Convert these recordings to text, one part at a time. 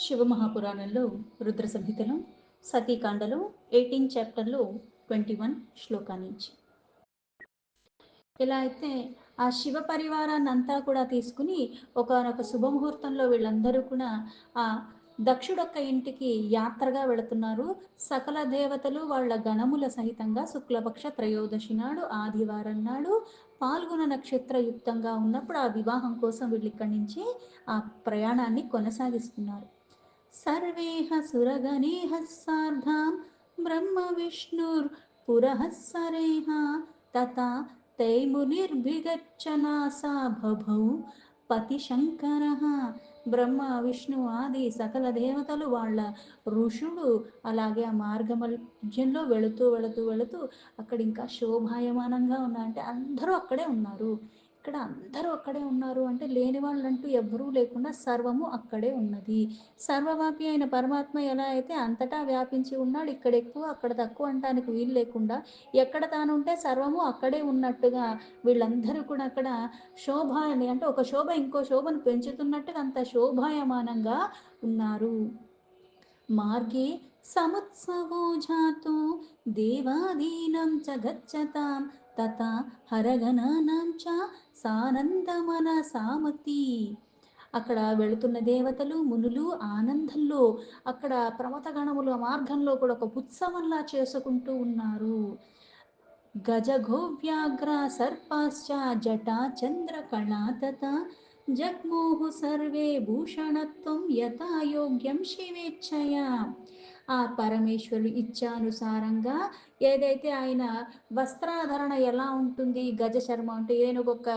శివమహాపురాణంలో రుద్ర సంహితలో సతీకాండలో 18 చాప్టర్లో 21 శ్లోకా నుంచి ఎలా అయితే ఆ శివ పరివారాన్ని అంతా కూడా తీసుకుని ఒకనొక శుభముహూర్తంలో వీళ్ళందరూ కూడా ఆ దక్షుడొక్క ఇంటికి యాత్రగా వెళుతున్నారు. సకల దేవతలు వాళ్ళ గణముల సహితంగా శుక్లపక్ష త్రయోదశి నాడు ఆదివారం నాడు పాల్గొన నక్షత్రయుక్తంగా ఉన్నప్పుడు ఆ వివాహం కోసం వీళ్ళు ఇక్కడి నుంచి ఆ ప్రయాణాన్ని కొనసాగిస్తున్నారు. सर्वेह सुरगणेः सार्धां ब्रह्मविष्णुर्पुरः सरेह तथा तैमुनिर्भिगच्छनासा बभौ పతిశంకరః. బ్రహ్మ విష్ణు ఆది సకల దేవతలు వాళ్ళ ఋషులు అలాగే ఆ మార్గ మధ్యంలో వెళుతూ వెళుతూ వెళుతూ అక్కడ ఇంకా శోభాయమానంగా ఉన్నారంటే అందరూ అక్కడే ఉన్నారు. ఇక్కడ అందరూ అక్కడే ఉన్నారు అంటే లేని వాళ్ళంటూ ఎవ్వరూ లేకుండా సర్వము అక్కడే ఉన్నది. సర్వవ్యాపి అయిన పరమాత్మ ఎలా అయితే అంతటా వ్యాపించి ఉన్నాడు, ఇక్కడ ఎక్కువ అక్కడ తక్కువ అంటానికి వీలు లేకుండా ఎక్కడ తానుంటే సర్వము అక్కడే ఉన్నట్టుగా వీళ్ళందరూ కూడా అక్కడ శోభాని అంటే ఒక శోభ ఇంకో శోభను పెంచుతున్నట్టుగా అంత శోభాయమానంగా ఉన్నారు. మార్గే సముత్సవో జాతో దేవాదీనం చ గచ్చతాం తథా హరగణానాం చ సానందమనసామతి. అక్కడ వెళుతున్న దేవతలు మునులు ఆనందంలో అక్కడ ప్రమథగణముల మార్గంలో కూడా ఒక ఉత్సవంలా చేసుకుంటూ ఉన్నారు. గజగోవ్యాఘ్ర సర్పాశ్చ జటా చంద్రకళా తథా జగ్మోహు సర్వే భూషణత్వం యథాయోగ్యం శివేచ్ఛయా. ఆ పరమేశ్వరుడు ఇచ్ఛానుసారంగా ఏదైతే ఆయన వస్త్రాధరణ ఎలా ఉంటుంది, గజ చర్మం అంటే ఏనుగొక్క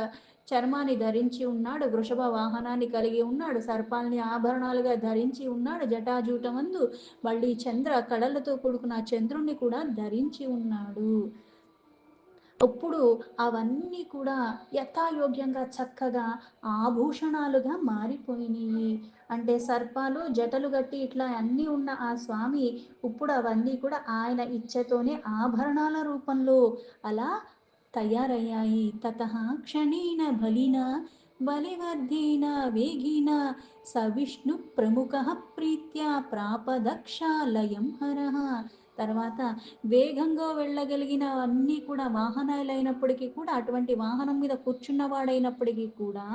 చర్మాన్ని ధరించి ఉన్నాడు, వృషభ వాహనాన్ని కలిగి ఉన్నాడు, సర్పాల్ని ఆభరణాలుగా ధరించి ఉన్నాడు, జటాజూటమందు మళ్ళీ చంద్ర కళలతో కూడుకున్న చంద్రుణ్ణి కూడా ధరించి ఉన్నాడు. అప్పుడు అవన్నీ కూడా యథాయోగ్యంగా చక్కగా ఆభూషణాలుగా మారిపోయినాయి. అంటే సర్పాలు జటలు గట్టి ఇట్లా అన్నీ ఉన్న ఆ స్వామి ఇప్పుడు అవన్నీ కూడా ఆయన ఇచ్ఛతోనే ఆభరణాల రూపంలో అలా తయారయ్యాయి. తతః క్షణేన బలిన బలివర్ధేన వేగిన సవిష్ణు ప్రముఖ ప్రీత్యా ప్రాపదక్షాలయం హరః. తర్వాత వేగంగా వెళ్ళగలిగిన అన్నీ కూడా వాహనాలైనప్పటికీ కూడా అటువంటి వాహనం మీద కూర్చున్నవాడైనప్పటికీ కూడా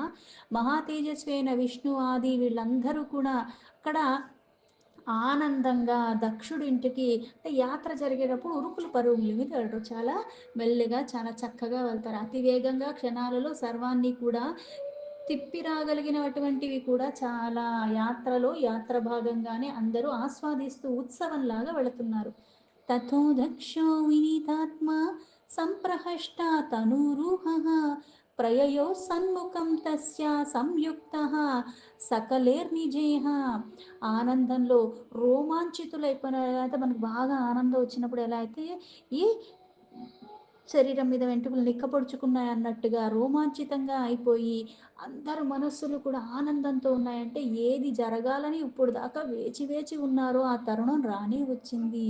మహా తేజస్వి అయిన విష్ణు ఆది వీళ్ళందరూ కూడా అక్కడ ఆనందంగా దక్షుడి ఇంటికి అంటే యాత్ర జరిగేటప్పుడు ఉరుకులు పరుగుల మీద వెళ్ళరు, చాలా మెల్లిగా చాలా చక్కగా వెళ్తారు. అతి వేగంగా క్షణాలలో సర్వాన్ని కూడా తిప్పి రాగలిగినటువంటివి కూడా చాలా యాత్రలో యాత్ర భాగంగానే అందరూ ఆస్వాదిస్తూ ఉత్సవంలాగా వెళుతున్నారు. తథో దక్షో వినీతాత్మా సంప్రహష్టా తనూరుహః ప్రయయో సన్ముఖం తస్య సంయుక్తః సకలేర్నిజేహ. ఆనందంలో రోమాంచితులైపోయిన అయితే మనకు బాగా ఆనందం వచ్చినప్పుడు ఎలా అయితే ఈ శరీరం మీద వెంట్రుకలు నిక్కపొడుచుకున్నాయి అన్నట్టుగా రోమాంచితంగా అయిపోయి అందరు మనస్సులు కూడా ఆనందంతో ఉన్నాయంటే ఏది జరగాలని ఇప్పుడు దాకా వేచి వేచి ఉన్నారో ఆ తరుణం రానే వచ్చింది.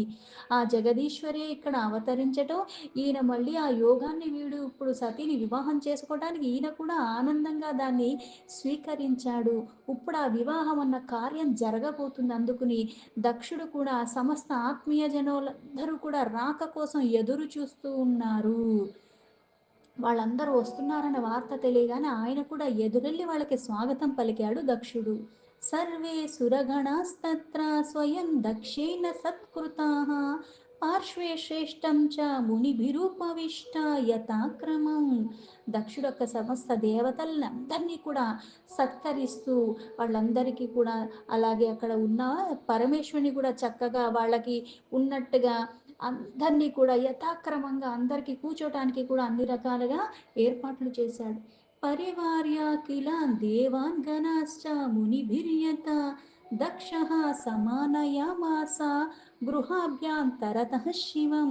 ఆ జగదీశ్వరే ఇక్కడ అవతరించటం, ఈయన మళ్ళీ ఆ యోగాన్ని వీడు ఇప్పుడు సతీని వివాహం చేసుకోవడానికి ఈయన కూడా ఆనందంగా దాన్ని స్వీకరించాడు. ఇప్పుడు ఆ వివాహం అన్న కార్యం జరగబోతుంది. అందుకుని దక్షుడు కూడా సమస్త ఆత్మీయ జనులందరూ కూడా రాక కోసం ఎదురు చూస్తూ ఉన్నారు. వాళ్ళందరూ వస్తున్నారన్న వార్త తెలియగానే ఆయన కూడా ఎదురెళ్ళి వాళ్ళకి స్వాగతం పలికాడు దక్షుడు. సర్వే సురగణాస్తత్ర స్వయం దక్షేణ సత్కృతాః పార్శ్వే శ్రేష్టం చ మునిభిరుపవిష్ట యథాక్రమం. దక్షుడు యొక్క సమస్త దేవతలందరినీ కూడా సత్కరిస్తూ వాళ్ళందరికీ కూడా అలాగే అక్కడ ఉన్న పరమేశ్వరుని కూడా చక్కగా వాళ్ళకి ఉన్నట్టుగా అందరినీ కూడా యథాక్రమంగా అందరికీ కూర్చోటానికి కూడా అన్ని రకాలుగా ఏర్పాట్లు చేశాడు. పరివార్య కిల దేవాన్ గణాశ్చ మునిభిర్యత దక్షః సమానయామాస గృహాభ్యాం తరతః శివం.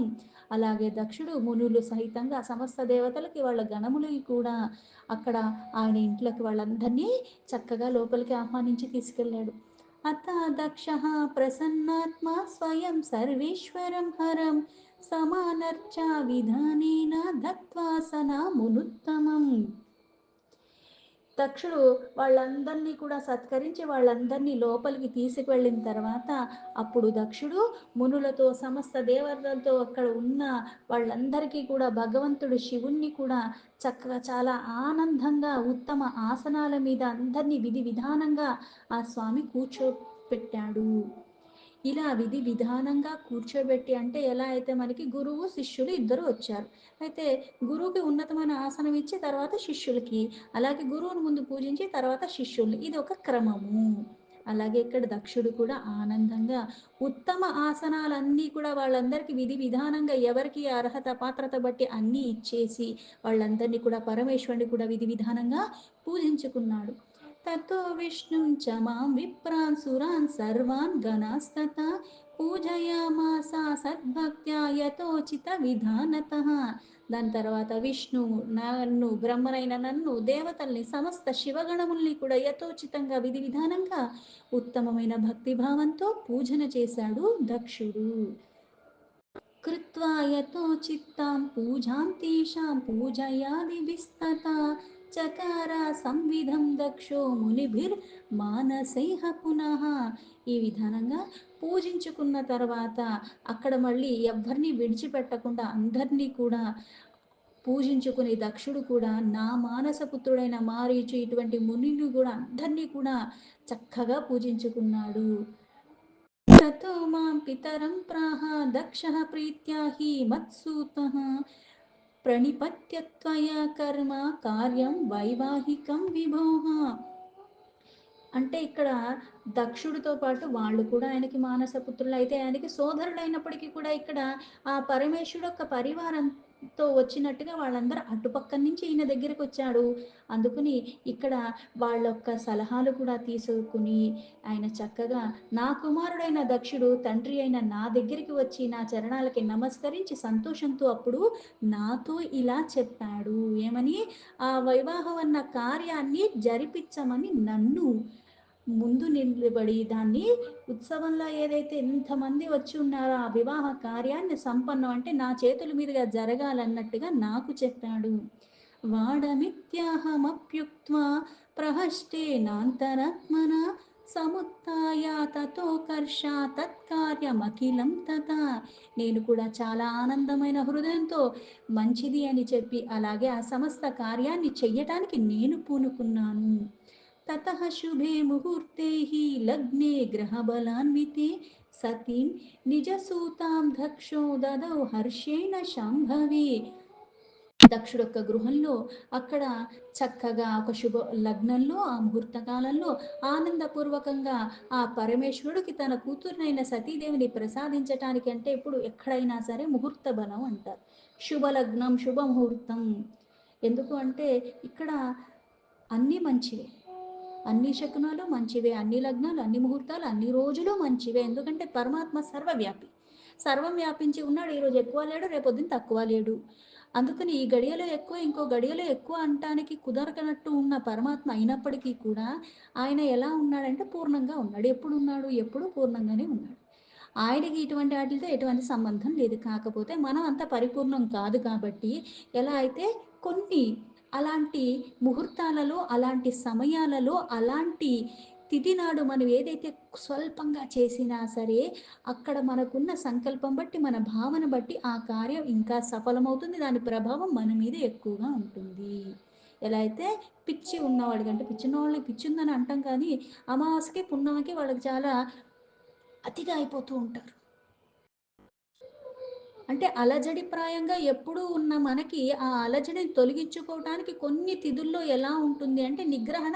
అలాగే దక్షుడు మునులు సహితంగా సమస్త దేవతలకి వాళ్ళ గణములకి కూడా అక్కడ ఆయన ఇంట్లోకి వాళ్ళందరినీ చక్కగా లోపలికి ఆహ్వానించి తీసుకెళ్ళాడు. అత దక్షః ప్రసన్నాత్మా స్వయం సర్వేశ్వరం హరం సమానర్చా విధానేన దత్వాసనామునుత్తమం. దక్షుడు వాళ్ళందరినీ కూడా సత్కరించి వాళ్ళందరినీ లోపలికి తీసుకువెళ్ళిన తర్వాత అప్పుడు దక్షుడు మునులతో సమస్త దేవతలతో అక్కడ ఉన్న వాళ్ళందరికీ కూడా భగవంతుడు శివుణ్ణి కూడా చక్కగా చాలా ఆనందంగా ఉత్తమ ఆసనాల మీద అందరినీ విధి విధానంగా ఆ స్వామి కూర్చోపెట్టాడు. ఇలా విధి విధానంగా కూర్చోబెట్టి అంటే ఎలా అయితే మనకి గురువు శిష్యులు ఇద్దరు వచ్చారు. అయితే గురువుకి ఉన్నతమైన ఆసనం ఇచ్చి తర్వాత శిష్యులకి, అలాగే గురువుని ముందు పూజించి తర్వాత శిష్యుల్ని, ఇది ఒక క్రమము. అలాగే ఇక్కడ దక్షుడు కూడా ఆనందంగా ఉత్తమ ఆసనాలన్నీ కూడా వాళ్ళందరికీ విధి విధానంగా ఎవరికి అర్హత పాత్రత బట్టి అన్నీ ఇచ్చేసి వాళ్ళందరినీ కూడా పరమేశ్వరుని కూడా విధి విధానంగా పూజించుకున్నాడు. తతో విష్ణుం చ మాం విప్రాన్ సురాన్ సర్వాన్ గణాస్తథా పూజయామాస సద్భక్త్యా యథోచిత విధానతః. దాని తర్వాత విష్ణువు నన్ను బ్రహ్మనైన నన్ను దేవతల్ని సమస్త శివగణముల్ని కూడా యథోచితంగా విధి విధానంగా ఉత్తమమైన భక్తిభావంతో పూజన చేశాడు దక్షుడు. కృత్వా యథోచిత్తాం పూజాం తేషాం పూజయాదిభిస్తథా చకార సంవిధం దక్షో మునిభిర్ మానసైః పునః. ఈ విధానంగా పూజించుకున్న తర్వాత అక్కడ మళ్ళీ ఎవ్వరిని విడిచిపెట్టకుండా అందరినీ కూడా పూజించుకుని దక్షుడు కూడా నా మానసపుత్రుడైన మారీచు ఇటువంటి మునిని కూడా అందరినీ కూడా చక్కగా పూజించుకున్నాడు. ततो मां पितरं प्राह दक्षः प्रीत्या हि मत्सूतः प्रणिपत्य त्वया कर्म కార్యం వైవాహికం విభోః. అంటే ఇక్కడ దక్షుడితో పాటు వాళ్ళు కూడా ఆయనకి మానసపుత్రులు అయితే ఆయనకి సోదరుడైనప్పటికీ కూడా ఇక్కడ ఆ పరమేశ్వరుడు యొక్క పరివారంతో వచ్చినట్టుగా వాళ్ళందరూ అటుపక్క నుంచి ఈయన దగ్గరికి వచ్చాడు. అందుకని ఇక్కడ వాళ్ళ యొక్క సలహాలు కూడా తీసుకుని ఆయన చక్కగా నా కుమారుడైన దక్షుడు తండ్రి అయిన నా దగ్గరికి వచ్చి నా చరణాలకి నమస్కరించి సంతోషంతో అప్పుడు నాతో ఇలా చెప్పాడు. ఏమని? ఆ వివాహం అన్న కార్యాన్ని జరిపించమని నన్ను ముందు నిలబడి దాన్ని ఉత్సవంలో ఏదైతే ఎంతమంది వచ్చి ఉన్నారో ఆ వివాహ కార్యాన్ని సంపన్నం అంటే నా చేతుల మీదుగా జరగాలన్నట్టుగా నాకు చెప్పాడు. వాడమిత్యాహమప్యుక్త్వా ప్రహష్టేనాంతరాత్మన సముత్య తతో కర్ష తత్కార్యమఖిలం తథా. నేను కూడా చాలా ఆనందమైన హృదయంతో మంచిది అని చెప్పి అలాగే ఆ సమస్త కార్యాన్ని చెయ్యటానికి నేను పూనుకున్నాను. తతః శుభే ముహూర్తే హి లగ్నే గ్రహబలాన్వితే సతీం నిజసూతాం దక్షో దదౌ హర్షేణ శాంభవి. దక్షుడు యొక్క గృహంలో అక్కడ చక్కగా ఒక శుభ లగ్నంలో ఆ ముహూర్త కాలంలో ఆనందపూర్వకంగా ఆ పరమేశ్వరుడికి తన కూతురునైన సతీదేవిని ప్రసాదించటానికి అంటే ఇప్పుడు ఎక్కడైనా సరే ముహూర్త బలం అంటారు. శుభలగ్నం శుభముహూర్తం. ఎందుకు అంటే ఇక్కడ అన్నీ మంచివే, అన్ని శకునాలు మంచివే, అన్ని లగ్నాలు అన్ని ముహూర్తాలు అన్ని రోజులు మంచివే. ఎందుకంటే పరమాత్మ సర్వవ్యాపి, సర్వం వ్యాపించి ఉన్నాడు. ఈరోజు ఎక్కువ లేడు, రేపొద్దున తక్కువ లేడు. అందుకని ఈ గడియలో ఎక్కువ ఇంకో గడియలో ఎక్కువ అంటానికి కుదరకనట్టు ఉన్న పరమాత్మ అయినప్పటికీ కూడా ఆయన ఎలా ఉన్నాడంటే పూర్ణంగా ఉన్నాడు. ఎప్పుడు ఉన్నాడు? ఎప్పుడు పూర్ణంగానే ఉన్నాడు. ఆయనకి ఇటువంటి వాటితో ఎటువంటి సంబంధం లేదు. కాకపోతే మనం అంత పరిపూర్ణం కాదు కాబట్టి ఎలా అయితే కొన్ని అలాంటి ముహూర్తాలలో అలాంటి సమయాలలో అలాంటి తిథి నాడు మనం ఏదైతే స్వల్పంగా చేసినా సరే అక్కడ మనకున్న సంకల్పం బట్టి మన భావన బట్టి ఆ కార్యం ఇంకా సఫలమవుతుంది. దాని ప్రభావం మన మీద ఎక్కువగా ఉంటుంది. ఎలా అయితే పిచ్చి ఉన్నవాడికి అంటే పిచ్చి ఉన్న వాళ్ళని పిచ్చి ఉందని అంటాం కానీ అమావాస్యకి పున్నమికి వాళ్ళకి చాలా అతిగా అయిపోతూ ఉంటారు. అంటే అలజడిప్రాయంగా ఎప్పుడూ ఉన్న మనకి ఆ అలజడిని తొలగించుకోవటానికి కొన్ని తిథుల్లో ఎలా ఉంటుంది అంటే నిగ్రహణ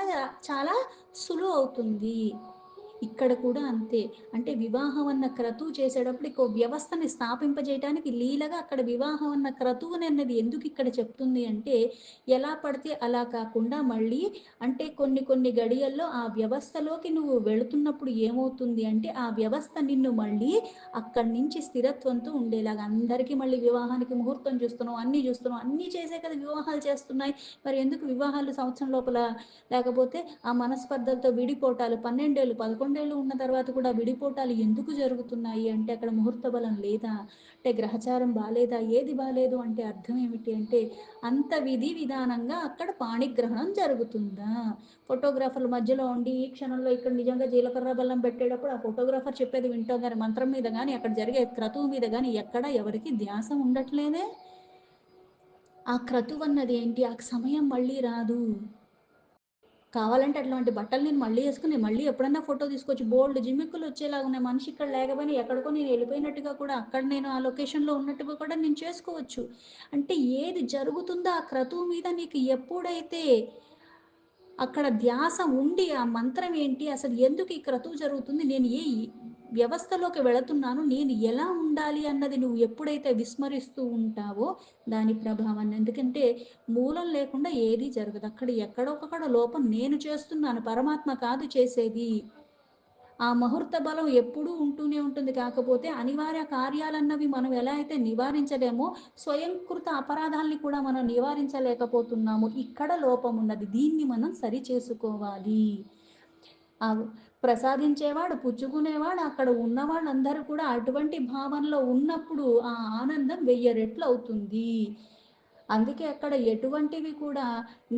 చాలా సులువు అవుతుంది. ఇక్కడ కూడా అంతే. అంటే వివాహం అన్న క్రతువు చేసేటప్పుడు ఇంకో వ్యవస్థని స్థాపింపజేయటానికి లీలగా అక్కడ వివాహం అన్న క్రతువునన్నది ఎందుకు ఇక్కడ చెప్తుంది అంటే ఎలా పడితే అలా కాకుండా మళ్ళీ అంటే కొన్ని కొన్ని గడియల్లో ఆ వ్యవస్థలోకి నువ్వు వెళుతున్నప్పుడు ఏమవుతుంది అంటే ఆ వ్యవస్థ నిన్ను మళ్ళీ అక్కడి నుంచి స్థిరత్వంతో ఉండేలాగా అందరికీ మళ్ళీ వివాహానికి ముహూర్తం చూస్తున్నాం, అన్నీ చూస్తున్నాం, అన్నీ చేసే కదా వివాహాలు చేస్తున్నాయి. మరి ఎందుకు వివాహాలు సంవత్సరం లోపల లేకపోతే ఆ మనస్పర్ధలతో విడిపోవటాలు 12 ఏళ్ళు 11 11 ఏళ్ళు ఉన్న తర్వాత కూడా విడిపోవటాలు ఎందుకు జరుగుతున్నాయి అంటే అక్కడ ముహూర్త బలం లేదా, అంటే గ్రహచారం బాలేదా, ఏది బాలేదు అంటే అర్థం ఏమిటి అంటే అంత విధి విధానంగా అక్కడ పాణిగ్రహణం జరుగుతుందా. ఫోటోగ్రాఫర్ల మధ్యలో ఉండి ఈ క్షణంలో ఇక్కడ నిజంగా జీలకర్ర బెల్లం పెట్టేటప్పుడు ఆ ఫోటోగ్రాఫర్ చెప్పేది వింటాం కానీ మంత్రం మీద కానీ అక్కడ జరిగే క్రతువు మీద కానీ ఎక్కడ ఎవరికి ధ్యాస ఉండట్లేదే. ఆ క్రతువు అన్నది ఏంటి, ఆ సమయం మళ్ళీ రాదు. కావాలంటే అట్లాంటి బట్టలు నేను మళ్ళీ వేసుకుని మళ్ళీ ఎప్పుడన్నా ఫోటో తీసుకోవచ్చు. బోల్డ్ జిమ్మిక్కులు వచ్చేలాగా ఉన్నాయి. మనిషి ఇక్కడ లేకపోయినా ఎక్కడికో నేను వెళ్ళిపోయినట్టుగా కూడా అక్కడ నేను ఆ లొకేషన్లో ఉన్నట్టుగా కూడా నేను చేసుకోవచ్చు. అంటే ఏది జరుగుతుందో ఆ క్రతువు మీద నీకు ఎప్పుడైతే అక్కడ ధ్యాస ఉండి ఆ మంత్రం ఏంటి, అసలు ఎందుకు ఈ క్రతువు జరుగుతుంది, నేను ఏ వ్యవస్థలోకి వెళుతున్నాను, నేను ఎలా ఉండాలి అన్నది నువ్వు ఎప్పుడైతే విస్మరిస్తూ ఉంటావో దాని ప్రభావాన్ని. ఎందుకంటే మూలం లేకుండా ఏదీ జరగదు. అక్కడ ఎక్కడో ఒకక్కడ లోపం నేను చేస్తున్నాను, పరమాత్మ కాదు చేసేది. ఆ ముహూర్త బలం ఎప్పుడూ ఉంటూనే ఉంటుంది. కాకపోతే అనివార్య కార్యాలన్నవి మనం ఎలా అయితే నివారించలేమో, స్వయంకృత అపరాధాల్ని కూడా మనం నివారించలేకపోతున్నాము. ఇక్కడ లోపం ఉన్నది. దీన్ని మనం సరిచేసుకోవాలి. ప్రసాదించేవాడు, పుచ్చుకునేవాడు, అక్కడ ఉన్న వాళ్ళందరూ కూడా అటువంటి భావనలో ఉన్నప్పుడు ఆ ఆనందం 1000 రెట్లు అవుతుంది. అందుకే అక్కడ ఎటువంటివి కూడా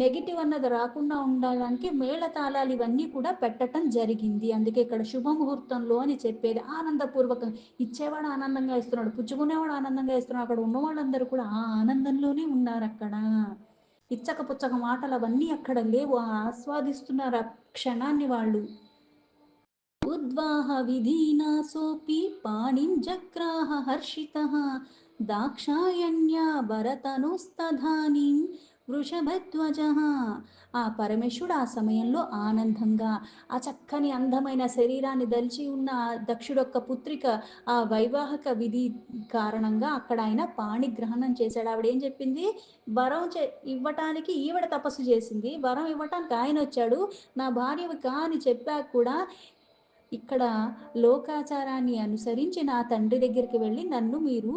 నెగిటివ్ అన్నది రాకుండా ఉండడానికి మేళతాళాలు ఇవన్నీ కూడా పెట్టటం జరిగింది. అందుకే ఇక్కడ శుభముహూర్తంలో అని చెప్పేది ఆనందపూర్వకం. ఇచ్చేవాడు ఆనందంగా ఇస్తున్నాడు, పుచ్చుకునేవాడు ఆనందంగా ఇస్తున్నాడు. అక్కడ ఉన్న వాళ్ళందరూ కూడా ఆ ఆనందంలోనే ఉన్నారు అక్కడ. ఇచ్చక పుచ్చక మాటలు అవన్నీ అక్కడ లేవు. ఆస్వాదిస్తున్నారు ఆ క్షణాన్ని వాళ్ళు. ఉద్వాహ విధీనాసోపి పాణిం జగ్రాహ హర్షితః దాక్షాయణ్యా వరతనుస్తధానిం వృషభధ్వజః. ఆ పరమేశ్వరుడు ఆ సమయంలో ఆనందంగా ఆ చక్కని అందమైన శరీరాన్ని దలిచి ఉన్న దక్షుడొక్క పుత్రిక ఆ వైవాహిక విధి కారణంగా అక్కడ ఆయన పాణిగ్రహణం చేశాడు. ఆవిడ ఏం చెప్పింది, వరం ఇవ్వటానికి ఈవిడ తపస్సు చేసింది, వరం ఇవ్వటానికి ఆయన వచ్చాడు, నా భార్యవి కా అని చెప్పాక కూడా ఇక్కడ లోకాచారాన్ని అనుసరించి నా తండ్రి దగ్గరికి వెళ్ళి నన్ను మీరు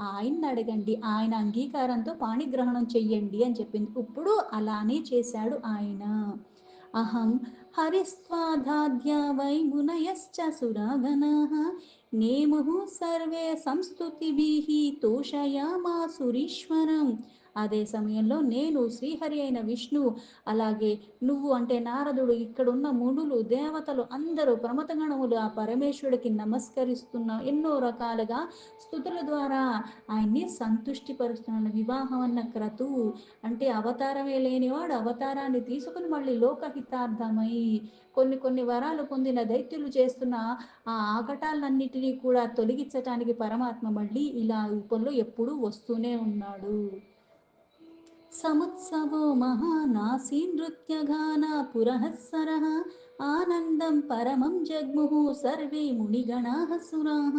ఆయన్ని అడగండి, ఆయన అంగీకారంతో పాణిగ్రహణం చెయ్యండి అని చెప్పింది. ఇప్పుడు అలానే చేశాడు ఆయన. అహం హరిస్వాధాద్య వై మునయశ్చ సురాగణాః నేముః సర్వే సంస్తుతిభిః తోషయామాసురీశ్వరం. అదే సమయంలో నేను శ్రీహరి అయిన విష్ణు, అలాగే నువ్వు అంటే నారదుడు, ఇక్కడున్న మునులు, దేవతలు అందరూ ప్రమథగణములు ఆ పరమేశ్వరుడికి నమస్కరిస్తున్న ఎన్నో రకాలుగా స్తుతుల ద్వారా ఆయన్ని సంతుష్టిపరుస్తున్నాను. వివాహం అన్న క్రతువు అంటే అవతారమే లేనివాడు అవతారాన్ని తీసుకుని మళ్ళీ లోకహితార్థమై కొన్ని వరాలు పొందిన దైత్యులు చేస్తున్న ఆ ఆకటాలన్నిటినీ కూడా తొలగించటానికి పరమాత్మ మళ్ళీ ఇలా రూపంలో ఎప్పుడూ వస్తూనే ఉన్నాడు. సముత్సవో మహానాసీ నృత్యగాన పురఃసరః ఆనందం పరమం జగ్ముః సర్వే మునిగణాః సురాః.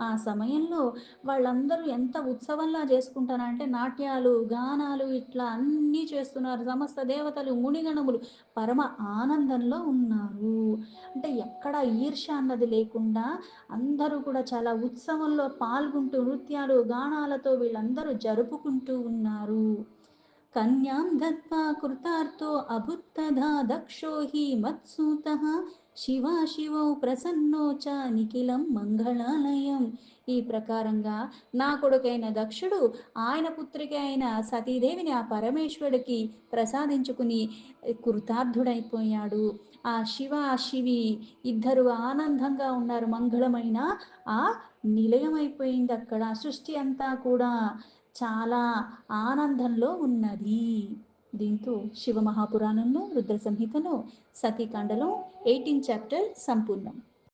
ఆ సమయంలో వాళ్ళందరూ ఎంత ఉత్సవంలా చేసుకుంటారంటే నాట్యాలు, గానాలు ఇట్లా అన్నీ చేస్తున్నారు. సమస్త దేవతలు, మునిగణములు పరమ ఆనందంలో ఉన్నారు. అంటే ఎక్కడ ఈర్ష్య అన్నది లేకుండా అందరూ కూడా చాలా ఉత్సవంలో పాల్గొంటూ నృత్యాలు, గానాలతో వీళ్ళందరూ జరుపుకుంటూ ఉన్నారు. కన్యాం దత్వా కృతార్థో అభుత్తథా దక్షో హి మత్సూతః శివో ప్రసన్నో చ నిఖిలం మంగళాలయం. ఈ ప్రకారంగా నా కొడుకైన దక్షుడు ఆయన పుత్రిక అయిన సతీదేవిని ఆ పరమేశ్వరుడికి ప్రసాదించుకుని కృతార్థుడైపోయాడు. ఆ శివి ఇద్దరు ఆనందంగా ఉన్నారు. మంగళమైన ఆ నిలయమైపోయింది అక్కడ. సృష్టి అంతా కూడా చాలా ఆనందంలో ఉన్నది. దీంతో శివ మహాపురాణంలో రుద్ర సంహితలో సతీకాండలో 18th చాప్టర్ సంపూర్ణం.